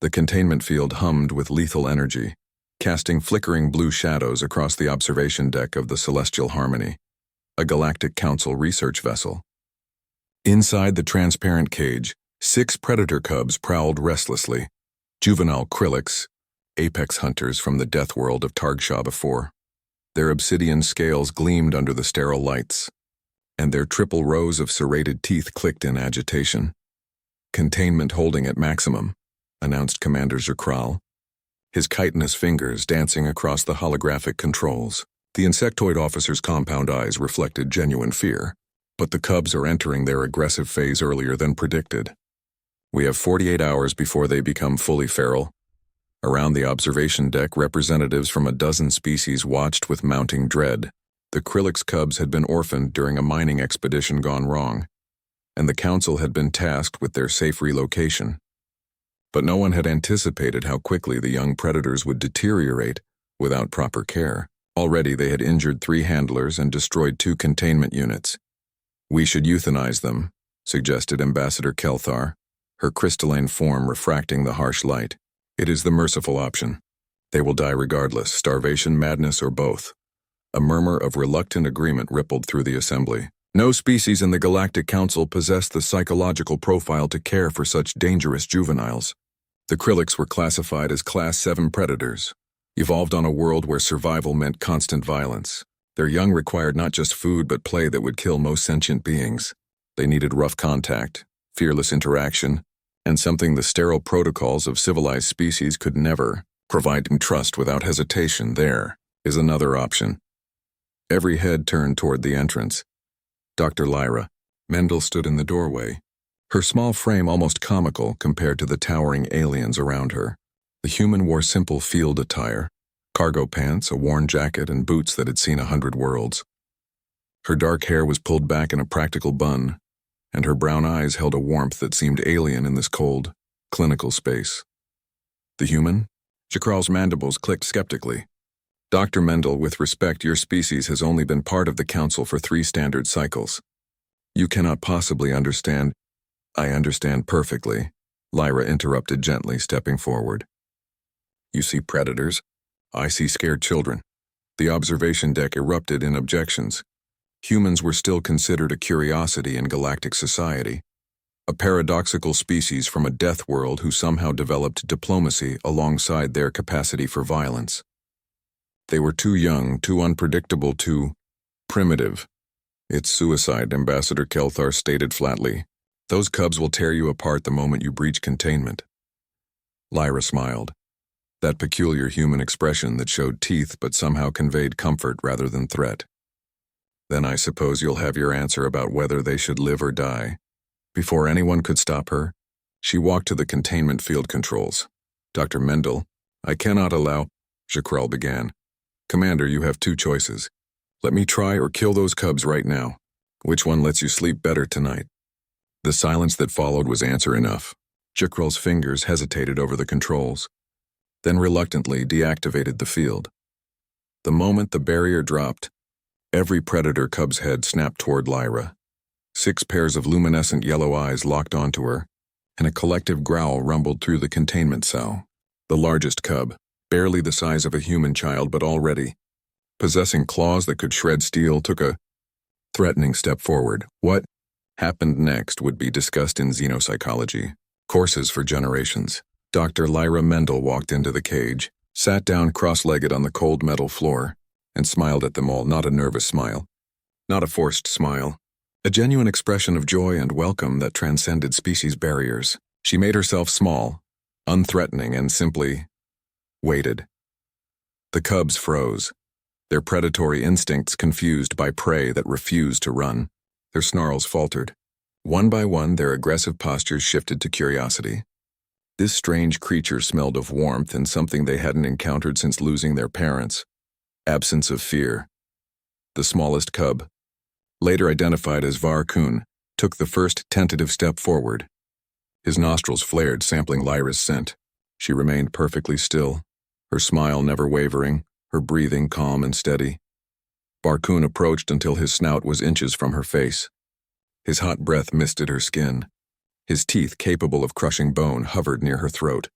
The containment field hummed with lethal energy, casting flickering blue shadows across the observation deck of the Celestial Harmony, a Galactic Council research vessel. Inside the transparent cage, 6 predator cubs prowled restlessly, juvenile Krillix, apex hunters from the death world of Targshaw before. Their obsidian scales gleamed under the sterile lights, and their triple rows of serrated teeth clicked in agitation. "Containment holding at maximum," announced Commander Zerkral, his chitinous fingers dancing across the holographic controls. The insectoid officer's compound eyes reflected genuine fear. "But the cubs are entering their aggressive phase earlier than predicted. We have 48 hours before they become fully feral." Around the observation deck, representatives from a dozen species watched with mounting dread. The Krillix cubs had been orphaned during a mining expedition gone wrong, and the Council had been tasked with their safe relocation. But no one had anticipated how quickly the young predators would deteriorate without proper care. Already they had injured 3 handlers and destroyed 2 containment units. "We should euthanize them," suggested Ambassador Kelthar, her crystalline form refracting the harsh light. "It is the merciful option. They will die regardless, starvation, madness, or both." A murmur of reluctant agreement rippled through the assembly. No species in the Galactic Council possessed the psychological profile to care for such dangerous juveniles. The Krillix were classified as Class 7 predators, evolved on a world where survival meant constant violence. Their young required not just food but play that would kill most sentient beings. They needed rough contact, fearless interaction, and something the sterile protocols of civilized species could never provide. Trust without hesitation. There is another option. Every head turned toward the entrance. Dr. Lyra Mendel stood in the doorway, her small frame almost comical compared to the towering aliens around her. The human wore simple field attire, cargo pants, a worn jacket, and boots that had seen 100 worlds. Her dark hair was pulled back in a practical bun, and her brown eyes held a warmth that seemed alien in this cold, clinical space. "The human?" Jakral's mandibles clicked skeptically. "Dr. Mendel, with respect, your species has only been part of the Council for 3 standard cycles. You cannot possibly understand." "I understand perfectly," Lyra interrupted gently, stepping forward. "You see predators. I see scared children." The observation deck erupted in objections. Humans were still considered a curiosity in galactic society, a paradoxical species from a death world who somehow developed diplomacy alongside their capacity for violence. They were too young, too unpredictable, too primitive. "It's suicide," Ambassador Kelthar stated flatly. "Those cubs will tear you apart the moment you breach containment." Lyra smiled, that peculiar human expression that showed teeth but somehow conveyed comfort rather than threat. "Then I suppose you'll have your answer about whether they should live or die." Before anyone could stop her, she walked to the containment field controls. "Dr. Mendel, I cannot allow—" Jakral began. "Commander, you have 2 choices. Let me try or kill those cubs right now. Which one lets you sleep better tonight?" The silence that followed was answer enough. Jakral's fingers hesitated over the controls, then reluctantly deactivated the field. The moment the barrier dropped, every predator cub's head snapped toward Lyra. 6 pairs of luminescent yellow eyes locked onto her, and a collective growl rumbled through the containment cell. The largest cub, barely the size of a human child but already possessing claws that could shred steel, took a threatening step forward. What happened next would be discussed in xenopsychology courses for generations. Dr. Lyra Mendel walked into the cage, sat down cross-legged on the cold metal floor, and smiled at them all. Not a nervous smile, not a forced smile, a genuine expression of joy and welcome that transcended species barriers. She made herself small, unthreatening, and simply waited. The cubs froze, their predatory instincts confused by prey that refused to run. Their snarls faltered. One by one, their aggressive postures shifted to curiosity. This strange creature smelled of warmth and something they hadn't encountered since losing their parents: absence of fear. The smallest cub, later identified as Var-kun, took the first tentative step forward. His nostrils flared, sampling Lyra's scent. She remained perfectly still, her smile never wavering, her breathing calm and steady. Var-kun approached until his snout was inches from her face. His hot breath misted her skin. His teeth, capable of crushing bone, hovered near her throat.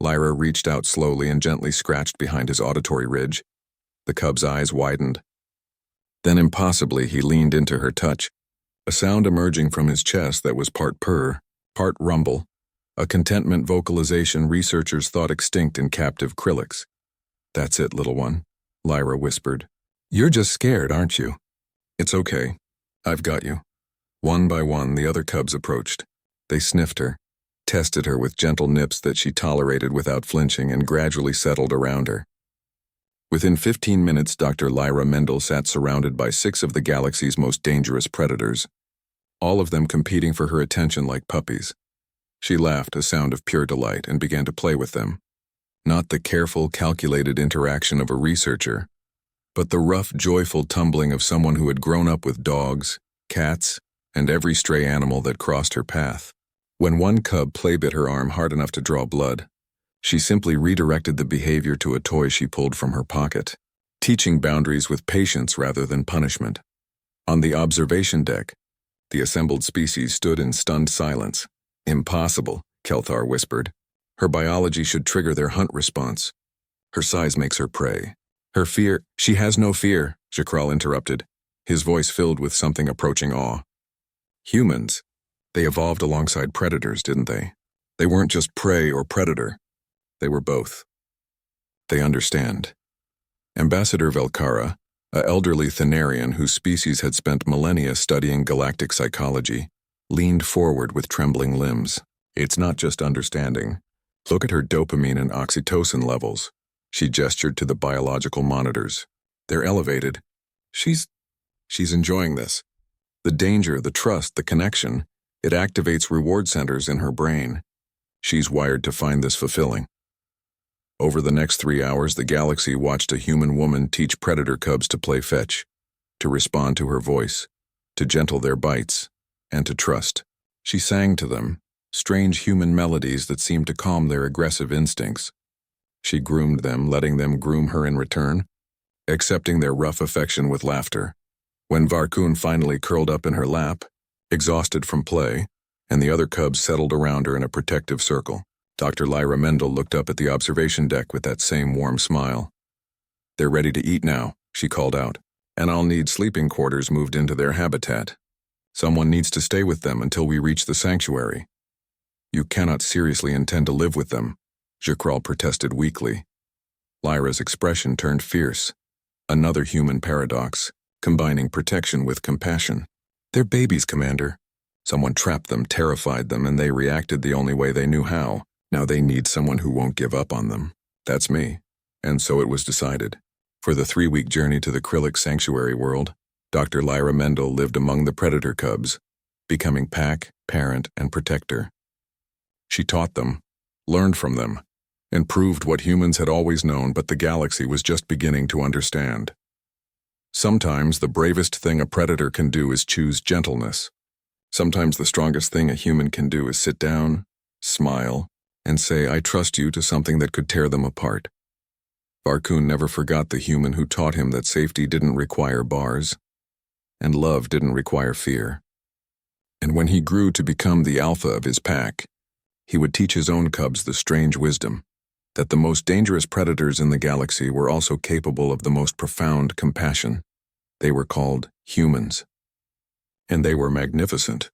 Lyra reached out slowly and gently scratched behind his auditory ridge. The cub's eyes widened. Then impossibly he leaned into her touch, a sound emerging from his chest that was part purr, part rumble, a contentment vocalization researchers thought extinct in captive Krillix. "That's it, little one," Lyra whispered. "You're just scared, aren't you?" "It's okay. I've got you." One by one, the other cubs approached. They sniffed her, tested her with gentle nips that she tolerated without flinching, and gradually settled around her. Within 15 minutes, Dr. Lyra Mendel sat surrounded by 6 of the galaxy's most dangerous predators, all of them competing for her attention like puppies. She laughed, a sound of pure delight, and began to play with them. Not the careful, calculated interaction of a researcher, but the rough, joyful tumbling of someone who had grown up with dogs, cats, and every stray animal that crossed her path. When one cub play-bit her arm hard enough to draw blood, she simply redirected the behavior to a toy she pulled from her pocket, teaching boundaries with patience rather than punishment. On the observation deck, the assembled species stood in stunned silence. "Impossible," Kelthar whispered. "Her biology should trigger their hunt response. Her size makes her prey. Her fear—" "She has no fear," Jakral interrupted, his voice filled with something approaching awe. "Humans, they evolved alongside predators, didn't they? They weren't just prey or predator. They were both. They understand." Ambassador Velkara, an elderly Thanarian whose species had spent millennia studying galactic psychology, leaned forward with trembling limbs. "It's not just understanding. Look at her dopamine and oxytocin levels." She gestured to the biological monitors. "They're elevated. She's enjoying this. The danger, the trust, the connection, it activates reward centers in her brain. She's wired to find this fulfilling." Over the next 3 hours, the galaxy watched a human woman teach predator cubs to play fetch, to respond to her voice, to gentle their bites, and to trust. She sang to them, strange human melodies that seemed to calm their aggressive instincts. She groomed them, letting them groom her in return, accepting their rough affection with laughter. When Varkun finally curled up in her lap, exhausted from play, and the other cubs settled around her in a protective circle, Dr. Lyra Mendel looked up at the observation deck with that same warm smile. "They're ready to eat now," she called out, "and I'll need sleeping quarters moved into their habitat. Someone needs to stay with them until we reach the sanctuary." "You cannot seriously intend to live with them," Jakral protested weakly. Lyra's expression turned fierce. Another human paradox, combining protection with compassion. "They're babies, Commander. Someone trapped them, terrified them, and they reacted the only way they knew how. Now they need someone who won't give up on them. That's me." And so it was decided. For the 3-week journey to the Krillix sanctuary world, Dr. Lyra Mendel lived among the predator cubs, becoming pack, parent, and protector. She taught them, learned from them, and proved what humans had always known but the galaxy was just beginning to understand. Sometimes the bravest thing a predator can do is choose gentleness. Sometimes the strongest thing a human can do is sit down, smile, and say, "I trust you," to something that could tear them apart. Varkun never forgot the human who taught him that safety didn't require bars, and love didn't require fear. And when he grew to become the alpha of his pack, he would teach his own cubs the strange wisdom that the most dangerous predators in the galaxy were also capable of the most profound compassion. They were called humans. And they were magnificent.